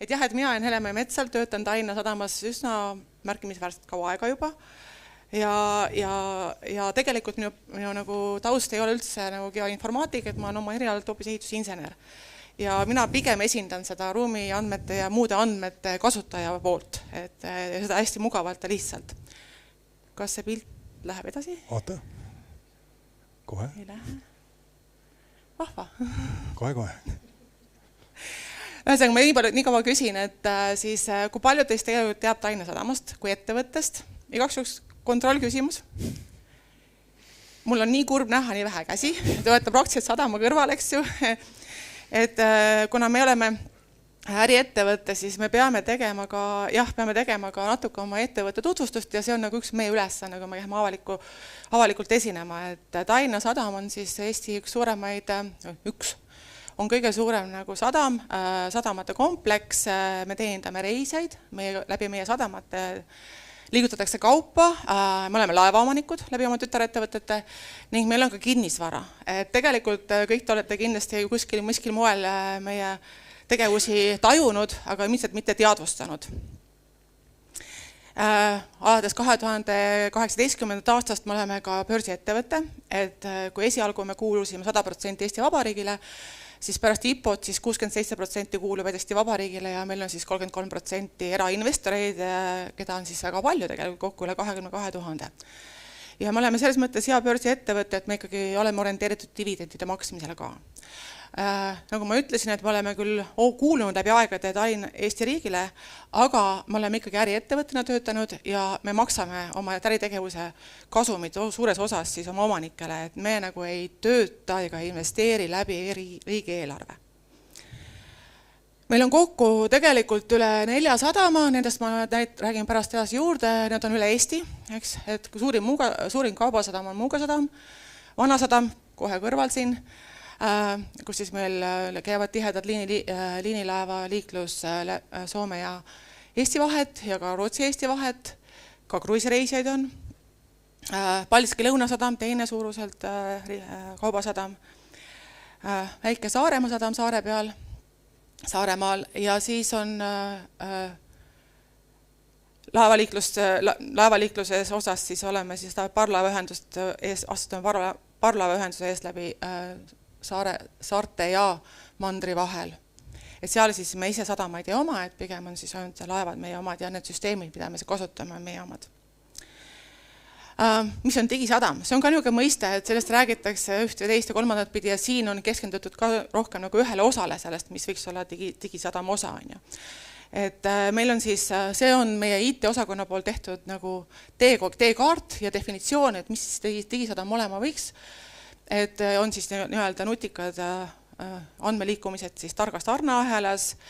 et jah, et mina olen Heleme Metsal, töötan Tallinna Sadamas üsna märkimisväärselt kaua aega juba. Ja tegelikult minu nagu taust ei ole üldse nagu geoinformaatik, et ma olen oma erialalt hoopis ehitusinsener. Ja mina pigem esindan seda ruumi andmete ja muude andmete kasutaja poolt, et seda hästi mugavalt ja lihtsalt. Kas see pilt läheb edasi? Oota. Kohe. Ei lähe. Vahva. Kohe. Ühesõnaga, ma nii kaua küsin, et siis kui palju teist tegelikult teab Tallinna Sadamast kui ettevõttest? Igaks juhuks kontroll küsimus. Mul on nii kurb näha nii vähe käsi. Te olete praktiliselt sadama kõrval, eks ju. Et kuna me oleme äriettevõtte, siis me peame tegema ka natuke oma ettevõtte tutvustust ja see on nagu üks meie ülesanne, kui me jääme avalikult esinema. Et Tallinna Sadam on siis Eesti üks suuremaid, on kõige suurem nagu sadamate kompleks, me teenindame reiseid, läbi meie sadamate liigutatakse kaupa, me oleme laevaomanikud läbi oma tütarettevõtete ning meil on ka kinnisvara. Et tegelikult kõik te olete kindlasti kuskil miskil moel meie tegevusi tajunud, aga ilmselt mitte teadvustanud. Alates 2018. aastast me oleme ka börsiettevõte, et kui esialgu me kuulusime 100% Eesti Vabariigile, siis pärast IPO-t siis 67% kuuluvad Eesti Vabariigile ja meil on siis 33% erainvestoreid, keda on siis väga palju tegelikult kokku üle 22 000. Ja me oleme selles mõttes hea börsiettevõte, et me ikkagi oleme orienteeritud dividendide maksmisele ka. Nagu ma ütlesin, et me oleme küll kuulunud läbi aegade Tallinna Eesti riigile, aga me oleme ikkagi äriettevõttena töötanud ja me maksame oma äritegevuse kasumid suures osas siis oma omanikele, et me nagu ei tööta ega investeeri läbi riigieelarve. Meil on kokku tegelikult üle 4 sadama, nendest ma räägin pärast edasi juurde, need on üle Eesti, eks, et suurim kaubasadam on Muuga sadam, Vanasadam kohe kõrval siin, kus siis meil käivad tihedad liinilaeva liiklus Soome ja Eesti vahet ja ka Rootsi-Eesti vahet, ka kruiisireisijaid on. Paldiski Lõunasadam, teine suuruselt kaubasadam, väike Saaremaa sadam saare peal, Saaremaal ja siis on laevaliikluses osas siis oleme siis parvlaevaühenduse ees läbi saarte ja mandri vahel. Et seal siis me ise sadamaid ei oma, et pigem on siis ainult laevad meie omad ja need süsteemid, mida me kasutame, on meie omad. Mis on digisadam? See on ka niisugune mõiste, et sellest räägitakse üht või teist ja kolmandat pidi ja siin on keskendutud ka rohkem nagu ühele osale sellest, mis võiks olla digisadama osa. Et meil on siis, see on meie IT-osakonna poolt tehtud nagu teekaart ja definitsioon, et mis digisadam olema võiks. Et on siis nii-öelda nutikad andmeliikumised siis targast arneahelas,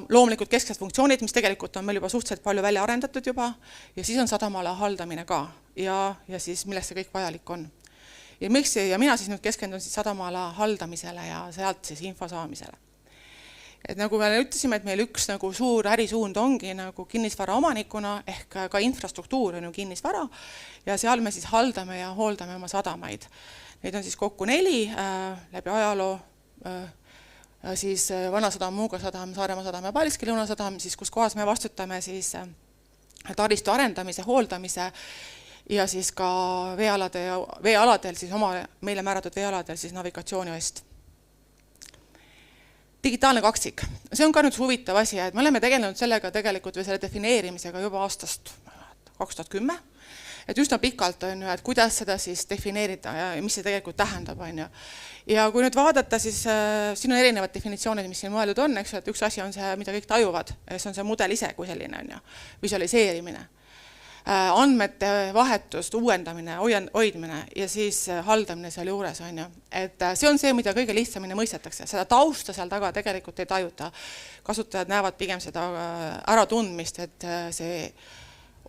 loomulikult kesksed funktsioonid, mis tegelikult on meil juba suhteliselt palju välja arendatud juba ja siis on sadamala haldamine ka ja siis millest see kõik vajalik on. Ja mina siis nüüd keskendun siis sadamala haldamisele ja sealt siis info saamisele. Et nagu me ütlesime, et meil üks nagu suur ärisuund ongi nagu kinnisvara omanikuna ehk ka infrastruktuur on ju kinnisvara ja seal me siis haldame ja hooldame oma sadamaid. Neid on siis kokku 4 läbi ajaloo, siis Vanasadam, Muuga sadam, Saaremaa sadam ja Paldiski Lõunasadam, siis kus kohas me vastutame siis taristu arendamise, hooldamise ja siis ka veealadel, siis meile määratud veealadel siis navigatsiooni eest. Digitaalne kaksik. See on ka nüüd huvitav asi, et me oleme tegelenud sellega tegelikult või selle defineerimisega juba aastast 2010. Et üsna pikalt on ju, et kuidas seda siis defineerida ja mis see tegelikult tähendab. Ja kui nüüd vaadata, siis siin on erinevad definitsioonid, mis siin mõeldud on, eks, et üks asi on see, mida kõik tajuvad, see on see mudel ise kui selline on ju, visualiseerimine, andmete vahetust, uuendamine, hoidmine ja siis haldamine seal juures on ju. Et see on see, mida kõige lihtsamini mõistetakse, seda tausta seal taga tegelikult ei tajuta. Kasutajad näevad pigem seda äratundmist, et see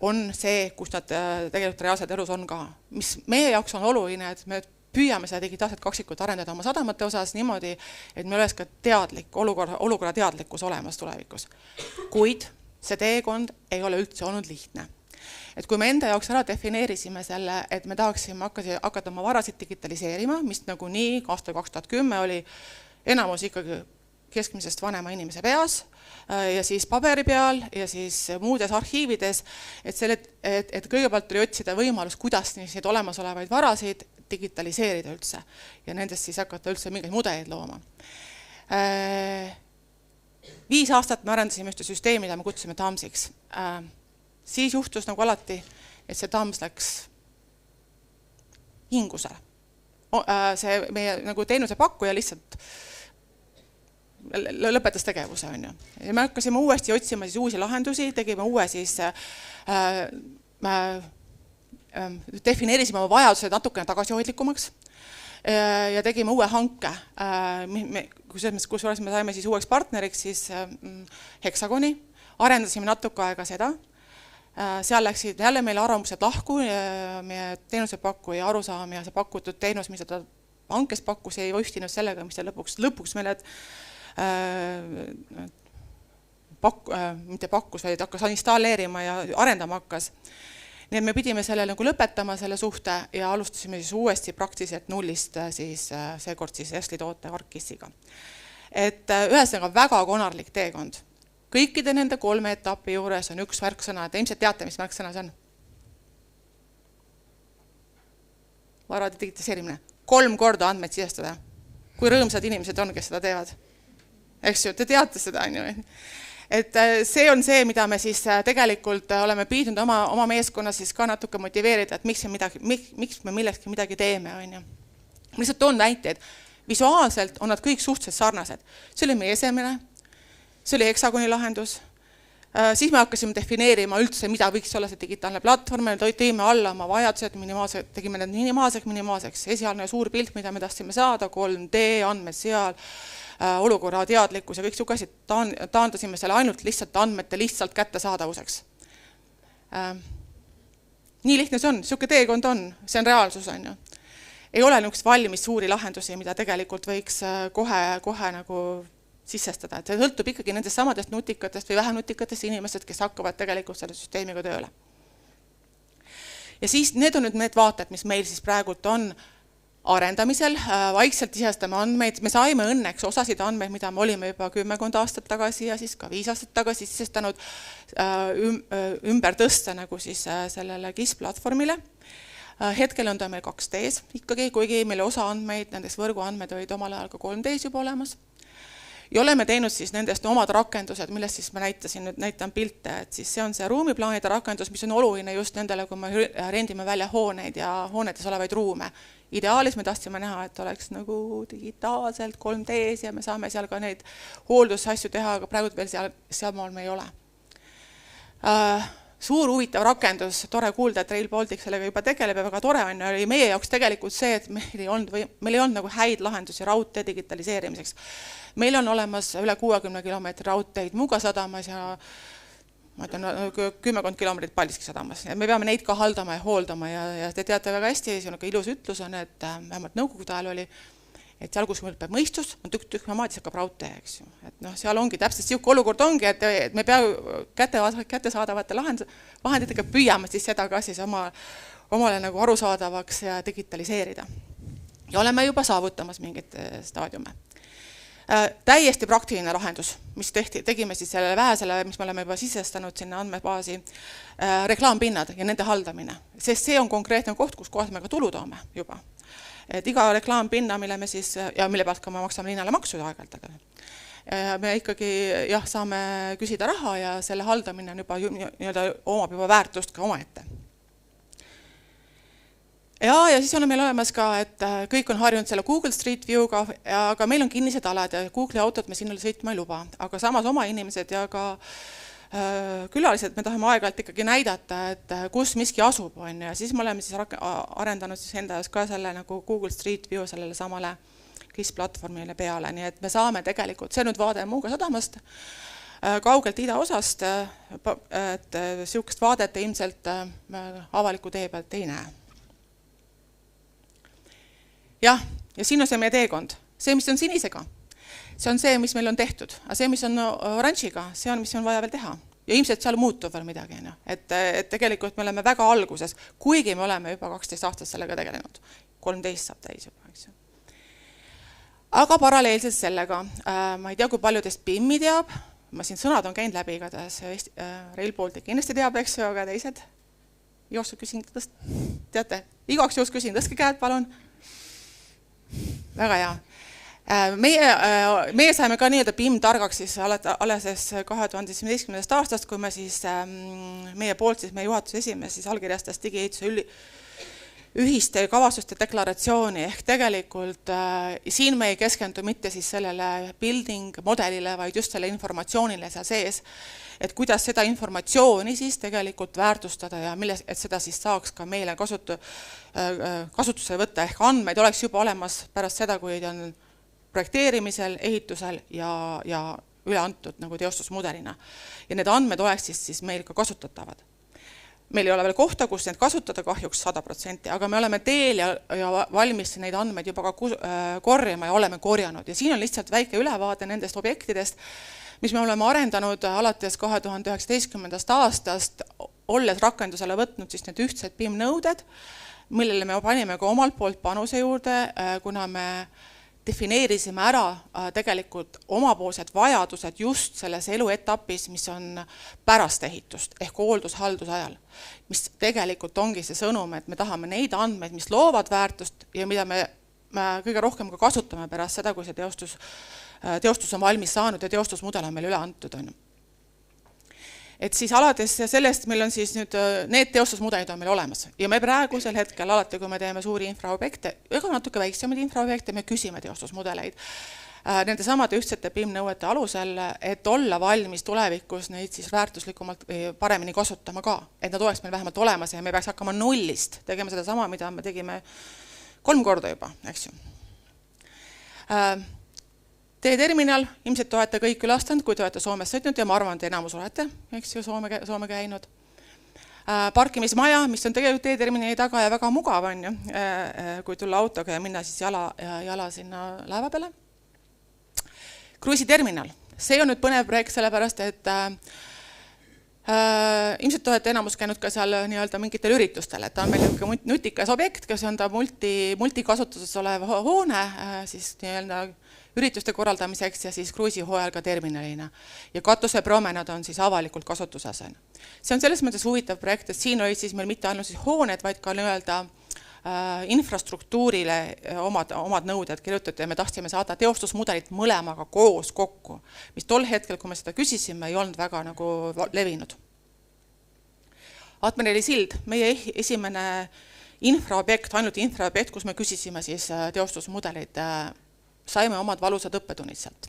on see, kus nad tegelikult reaalselt elus on ka. Mis meie jaoks on oluline, et me püüame seda digitaalset kaksikut arendada oma sadamate osas niimoodi, et meil oleks ka olukorra teadlikkus olemas tulevikus. Kuid see teekond ei ole üldse olnud lihtne. Et kui me enda jaoks ära defineerisime selle, et me tahaksime hakata oma varasid digitaliseerima, mis nagu nii aastal 2010 oli enamus ikkagi keskmisest vanema inimese peas ja siis paberi peal ja siis muudes arhiivides, et kõigepealt tuli otsida võimalus, kuidas neid olemasolevaid varasid digitaliseerida üldse ja nendest siis hakata üldse mingeid mudeleid looma. 5 aastat me arendasime ühte süsteemi, mida me kutsusime TAMS-iks. Siis juhtus nagu alati, et see TAMS läks hingusele. See meie nagu teenuse pakkuja lihtsalt lõpetas tegevuse, on ju. Ja me hakkasime uuesti otsima siis uusi lahendusi, tegime uue siis, defineerisime oma vajadused natukene tagasihoidlikumaks ja tegime uue hanke, kus me saime siis uueks partneriks siis Hexagoni, arendasime natuke aega seda, seal läksid jälle meile arvamused lahku, meie teenusepakkuja arusaam ja see pakutud teenus, mis ta hankes pakkus, ei ühtinud sellega, mis ta lõpuks meile mitte pakkus, vaid hakkas installeerima ja arendama hakkas. Nii et me pidime selle nagu lõpetama selle suhte ja alustasime siis uuesti praktiliselt nullist siis seekord siis Esli toote Arkissiga. Et ühesõnaga väga konarlik teekond. Kõikide nende 3 etapi juures on üks märksõna, et ilmselt teate, mis märksõna see on. Varade digitaliseerimine. 3 korda andmeid sisestada. Kui rõõmsad inimesed on, kes seda teevad. Eks ju, te teate seda, on ju. Et see on see, mida me siis tegelikult oleme püüdnud oma meeskonnas siis ka natuke motiveerida, et miks me millekski midagi teeme, on ju. Ma lihtsalt toon näiteid. Visuaalselt on nad kõik suhteliselt sarnased. See oli meie esemine, see oli Hexagoni lahendus. Siis me hakkasime defineerima üldse, mida võiks olla see digitaalne platvorm, me tõime alla oma vajadused, tegime need minimaalseks, esialgne suur pilt, mida me tahtsime saada, 3D, andmed seal, olukorra teadlikkus ja kõik sukasid, taandasime selle ainult lihtsalt andmete lihtsalt kättesaadavuseks. Nii lihtne see on, selline teekond on, see on reaalsus, on ju. Ei ole niisugust valmis suuri lahendusi, mida tegelikult võiks kohe nagu sissestada, et see sõltub ikkagi nendest samadest nutikatest või vähem nutikatest inimestest, kes hakkavad tegelikult selle süsteemiga tööle. Ja siis need on nüüd need vaated, mis meil siis praegult on arendamisel, vaikselt sisestame andmeid, me saime õnneks osasid andmeid, mida me olime juba 10 aastat tagasi ja siis ka 5 aastat tagasi sisestanud ümber tõsta nagu siis sellele GIS-platvormile. Hetkel on ta meil 2Ds ikkagi, kuigi meile osa andmeid, nendest võrguandmeid olid omal ajal ka 3Ds juba olemas. Ja oleme teinud siis nendest omad rakendused, millest siis ma näitan pilte, et siis see on see ruumiplaanide rakendus, mis on oluline just nendele, kui me rendime välja hooneid ja hoonetes olevaid ruume. Ideaalis me tahtsime näha, et oleks nagu digitaalselt 3Ds ja me saame seal ka neid hooldusasju teha, aga praegu veel seal maal me ei ole. Suur huvitav rakendus, tore kuulda, et Rail Baltic sellega juba tegeleb ja väga tore on, oli meie jaoks tegelikult see, et meil ei olnud nagu häid lahendusi raudtee digitaliseerimiseks. Meil on olemas üle 60 kilomeetri raudteid Muuga sadamas ja ma ütlen 10 kilomeetrit Paldiski sadamas. Me peame neid ka haldama ja hooldama ja te teate väga hästi, see on ilus ütlus on, et vähemalt nõukogude ajal oli, et seal, kus meil peab mõistus, on tükk maadis hakkab raudtee, eks ju. Et seal ongi täpselt siuke olukord ongi, et me pea kättesaadavate vahenditega püüame siis seda ka siis omale nagu arusaadavaks ja digitaliseerida. Ja oleme juba saavutamas mingit staadiume. Täiesti praktiline lahendus, mis tegime siis sellele vähesele, mis me oleme juba sisestanud sinna andmebaasi, reklaampinnad ja nende haldamine. Sest see on konkreetne koht, kus kohas me ka tulu toome juba. Et iga reklaampinna, mille me siis, ja mille pealt ka me maksame linnale maksude aeg-ajalt, me ikkagi saame küsida raha ja selle haldamine on juba omab juba väärtust ka omaette. Ja siis on meil olemas ka, et kõik on harjunud selle Google Street View'ga, aga meil on kinnised alad ja Google'i autod me sinnale sõitma ei luba. Aga samas oma inimesed ja ka külalised me tahame aeg-ajalt ikkagi näidata, et kus miski asub on ja siis me oleme siis arendanud siis enda ka selle nagu Google Street View sellele samale GIS-platvormile peale, nii et me saame tegelikult, see on nüüd vaade Muuga sadamast, kaugelt idaosast, et siukest vaadet ilmselt avaliku tee pealt ei näe. Ja siin on see meie teekond. See, mis on sinisega, see on see, mis meil on tehtud. Aga see, mis on oranžiga, see on, mis on vaja veel teha. Ja ilmselt seal muutub veel midagi. Et tegelikult me oleme väga alguses, kuigi me oleme juba 12 aastat sellega tegelenud. 13 saab täis juba, eks ju. Aga paralleelselt sellega, ma ei tea, kui palju teist BIM-i teab, ma siin sõnad on käinud läbi igatahes, Rail Baltic kindlasti teab, eks ju, aga teised jooksu küsin, teate, igaks juhus küsin, tõstke käed, palun. Väga hea. Meie saime ka nii-öelda BIM targaks siis alles 2017. aastast, kui me siis meie poolt, siis meie juhatuse esimees siis allkirjastas digiehituse ühiste kavastuste deklaratsiooni, ehk tegelikult siin me ei keskendu mitte siis sellele building modelile, vaid just selle informatsioonile seal sees, et kuidas seda informatsiooni siis tegelikult väärtustada ja et seda siis saaks ka meile kasutusele võtta, ehk andmeid oleks juba olemas pärast seda, kui on projekteerimisel, ehitusel ja üle antud nagu teostusmudelina. Ja need andmed oleks siis meil ka kasutatavad. Meil ei ole veel kohta, kus need kasutada kahjuks 100%, aga me oleme teel ja valmis neid andmeid juba ka korjama ja oleme korjanud. Ja siin on lihtsalt väike ülevaade nendest objektidest, mis me oleme arendanud alates 2019. aastast, olles rakendusele võtnud siis need ühtsed BIM-nõuded, millele me panime ka omalt poolt panuse juurde, kuna me defineerisime ära tegelikult omapoolsed vajadused just selles eluetapis, mis on pärast ehitust ehk hooldushalduse ajal, mis tegelikult ongi see sõnum, et me tahame neid andmeid, mis loovad väärtust ja mida me kõige rohkem ka kasutame pärast seda, kui see teostus on valmis saanud ja teostusmudel on meil üle antud. Et siis alates sellest meil on siis nüüd need teostusmudelid on meil olemas ja me praegusel hetkel alati, kui me teeme suuri infraobjekte, ega natuke väiksemaid infraobjekte, me küsime teostusmudeleid nende samade ühtsete BIM-nõuete alusel, et olla valmis tulevikus neid siis väärtuslikumalt paremini kasutama ka, et nad oleks meil vähemalt olemas ja me peaks hakkama nullist tegema seda sama, mida me tegime 3 korda juba, eks ju. Teeterminal, ilmselt te olete kõik külastanud, kui te olete Soomes sõitnud ja ma arvan, et enamus olete, eks ju, Soome käinud. Parkimismaja, mis on tegelikult teeterminali taga ja väga mugav on ju, kui tulla autoga ja minna siis jala sinna laeva peale. Kruiisiterminal, see on nüüd põnev projekt sellepärast, et ilmselt te olete enamus käinud ka seal nii-öelda mingitel üritustel, et ta on meil nutikas objekt, kes on ta multikasutuses olev hoone, siis nii-öelda ürituste korraldamiseks ja siis kruiisihooajal ka terminalina. Ja katuse promenad on siis avalikult kasutuses. See on selles mõttes huvitav projekt, et siin olid siis meil mitte ainult siis hooned, vaid ka nii-öelda infrastruktuurile omad nõuded kirjutati ja me tahtsime saada teostusmudelit mõlemaga koos kokku, mis tol hetkel, kui me seda küsisime, ei olnud väga nagu levinud. Atmeneli sild, meie esimene infraobjekt, ainult infraobjekt, kus me küsisime siis teostusmudelid, saime omad valusad õppetunnid sealt.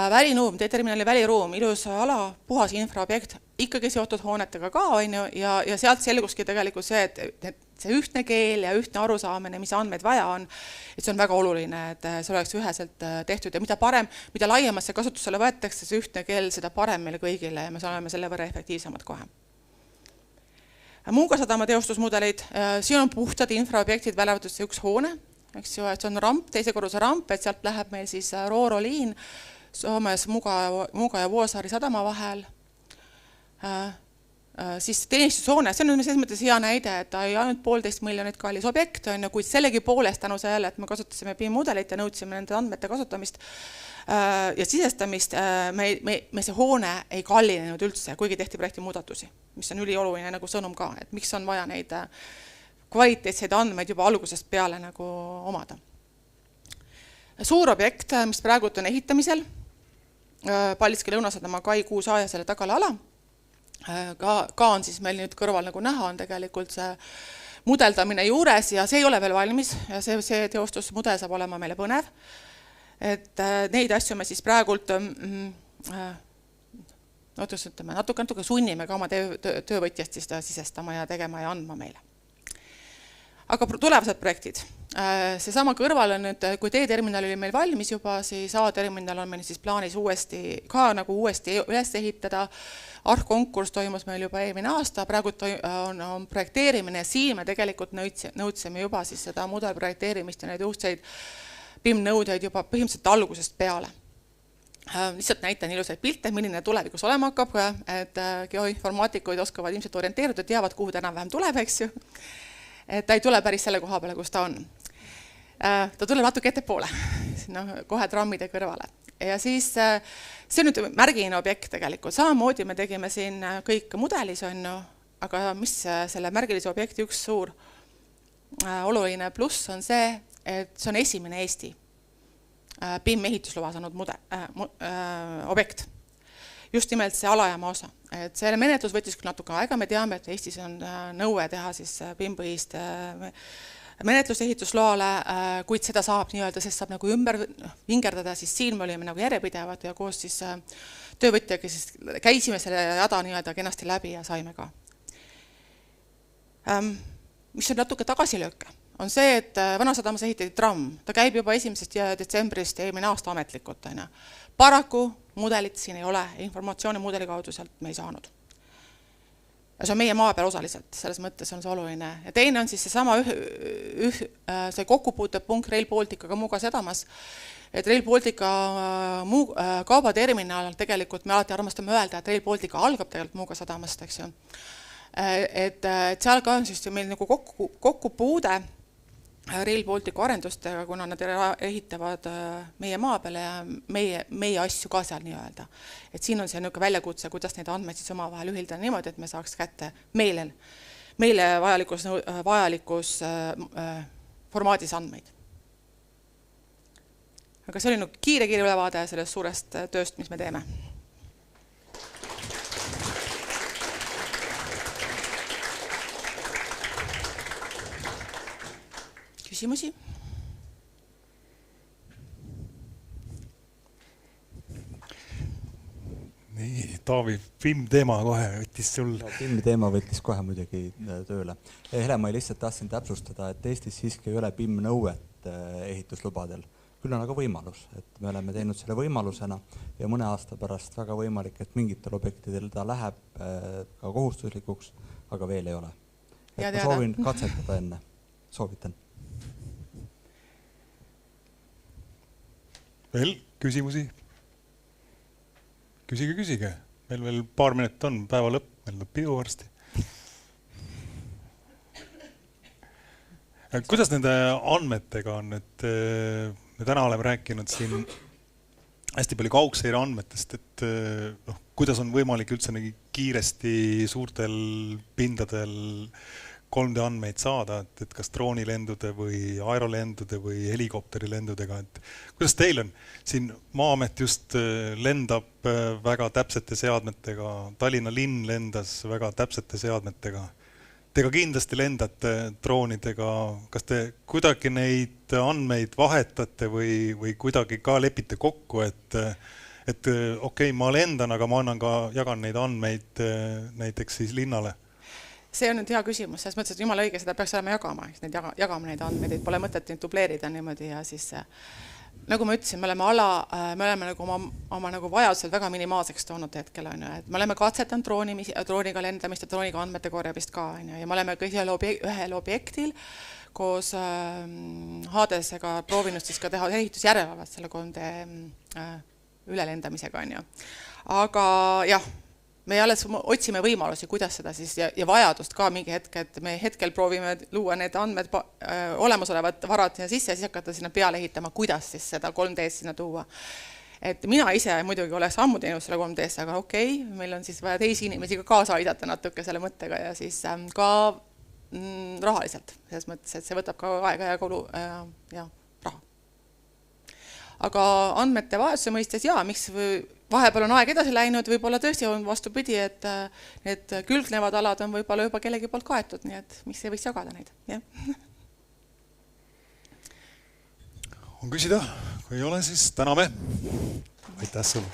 Välinuum, teeterminali väliruum, ilus ala, puhas infraobjekt, ikkagi seotud hoonetega ka on ju, ja sealt selguski tegelikult see, et see ühtne keel ja ühtne arusaamine, mis andmeid vaja on, et see on väga oluline, et see oleks üheselt tehtud ja mida parem, mida laiemasse kasutusele võetakse see ühtne keel, seda parem meile kõigile ja me oleme selle võrra efektiivsemad kohe. Muuga sadama teostusmudeleid, siin on puhtad infraobjektid välevatud see üks hoone, eks ju, et see on ramp, teise korruse ramp, et sealt läheb meil siis Rooro liin Soomes Muuga ja Vuosaari sadama vahel. Siis teenistushoone, see on selles mõttes hea näide, et ta ei ainult 1,5 miljonit kallis objekt, on ju, kuid sellegi poolest tänu sellele, et me kasutasime BIM-mudelit ja nõudsime nende andmete kasutamist ja sisestamist, me see hoone ei kallinenud üldse, kuigi tehti projekti muudatusi, mis on ülioluline nagu sõnum ka, et miks on vaja neid kvaliteetseid andmeid juba algusest peale nagu omada. Suur objekt, mis praegu on ehitamisel, Paldiski Lõunasadama kai 6A ja selle tagala ala, ka on siis meil nüüd kõrval nagu näha on tegelikult see mudeldamine juures ja see ei ole veel valmis ja see teostusmudel saab olema meile põnev. Et neid asju me siis praegult natuke sunnime ka oma töövõtjast sisestama ja tegema ja andma meile. Aga tulevased projektid. Seesama kõrval on nüüd, kui teeterminal oli meil valmis juba, siis A-terminal on meil siis plaanis uuesti üles ehitada. Arhkonkurss toimus meil juba eelmine aasta, praegu on projekteerimine ja siin me tegelikult nõudsime juba siis seda mudelprojekteerimist ja neid uudseid BIM-nõudeid juba põhimõtteliselt algusest peale. Lihtsalt näitan ilusaid pilte, milline tulevikus olema hakkab, et geoinformaatikuid oskavad ilmselt orienteeruda, teavad, kuhu täna vähem tuleb, eks ju. Et ta ei tule päris selle koha peale, kus ta on. ta tuleb natuke ettepoole, kohe trammide kõrvale. Ja siis see on nüüd märgiline objekt tegelikult. Samamoodi me tegime siin kõik mudelis, aga mis selle märgilise objekti üks suur oluline pluss on see, et see on esimene Eesti BIM ehitusluba saanud objekt. Just nimelt see alajaama osa. Et selle menetlus võttis küll natuke aega, me teame, et Eestis on nõue teha siis BIM-põhist menetlusehitusloale, kuid seda saab nii-öelda, sest saab nagu ümber vingerdada, siis siin me olime nagu järjepidevad ja koos siis töövõtjaga siis käisime selle jada nii-öelda kenasti läbi ja saime ka. Mis on natuke tagasilööke, on see, et Vanasadamas ehitati tramm. Ta käib juba 1. detsembrist eelmine aasta ametlikult. Paraku mudelit siin ei ole, informatsiooni mudeli kaudu sealt me ei saanud. Ja see on meie maa peal osaliselt, selles mõttes on see oluline. Ja teine on siis see kokkupuutepunkt Rail Balticaga Muuga sadamas, et Rail Baltica kaubaterminal tegelikult me alati armastame öelda, et Rail Baltica algab tegelikult Muuga sadamast, eks ju. Et seal ka on siis meil nagu kokkupuude Rail Balticu arendustega, kuna nad ehitavad meie maa peale ja meie asju ka seal nii-öelda. Et siin on see väljakutse, kuidas neid andmeid siis oma vahel ühildada niimoodi, et me saaks kätte meile vajalikus formaadis andmeid. Aga see oli kiire ülevaade sellest suurest tööst, mis me teeme. Küsimusi? Nii, Taavi, BIM-teema kohe võttis sul. BIM-teema võttis kohe muidugi tööle. Hele, ma lihtsalt tahtsin täpsustada, et Eestis siiski ei ole BIM-nõuet ehituslubadel. Küll on aga võimalus, et me oleme teinud selle võimalusena ja mõne aasta pärast väga võimalik, et mingitel objektidel ta läheb ka kohustuslikuks, aga veel ei ole. Et ma soovin katsetada enne. Soovitan. Veel küsimusi? Küsige. Meil veel paar minutit on, päeva lõpp, meil tuleb pidu varsti. Kuidas nende andmetega on, et me täna oleme rääkinud siin hästi palju kaugseire andmetest, et kuidas on võimalik üldse kiiresti suurtel pindadel 3D andmeid saada, et kas droonilendude või aerolendude või helikopterilendudega, et kuidas teil on? Siin Maa-amet just lendab väga täpsete seadmetega, Tallinna linn lendas väga täpsete seadmetega. Te ka kindlasti lendate droonidega, kas te kuidagi neid andmeid vahetate või kuidagi ka lepite kokku, et okei, ma lendan, aga ma jagan neid andmeid näiteks siis linnale? See on nüüd hea küsimus, selles mõttes, et jumala õige, seda peaks olema jagama neid andmeid, et pole mõtet neid dubleerida niimoodi ja siis nagu ma ütlesin, me oleme nagu oma vajadusel väga minimaalseks toonud hetkel, et me oleme katsetanud drooniga lendamist ja drooniga andmete korjamist ka, ja me oleme ühel objektil koos Hadesega proovinud siis ka teha ehitusjärelevalvet selle 3D ülelendamisega, aga jah, me alles otsime võimalusi, kuidas seda siis ja vajadust ka mingi hetk, et me hetkel proovime luua need andmed olemasolevad varad sinna sisse ja siis hakata sinna peale ehitama, kuidas siis seda 3D sinna tuua. Et mina ise muidugi oleks ammu teinud selle 3D-sse, aga okei, meil on siis vaja teisi inimesi ka kaasa aidata natuke selle mõttega ja siis ka rahaliselt, selles mõttes, et see võtab ka aega ja kulu ja raha. Aga andmete vajaduse mõistes miks vahepeal on aeg edasi läinud, võib-olla tõesti on vastupidi, et need külgnevad alad on võib-olla juba kellegi poolt kaetud, nii et miks ei võiks jagada neid. On küsida? Kui ei ole, siis täname. Aitäh sulle.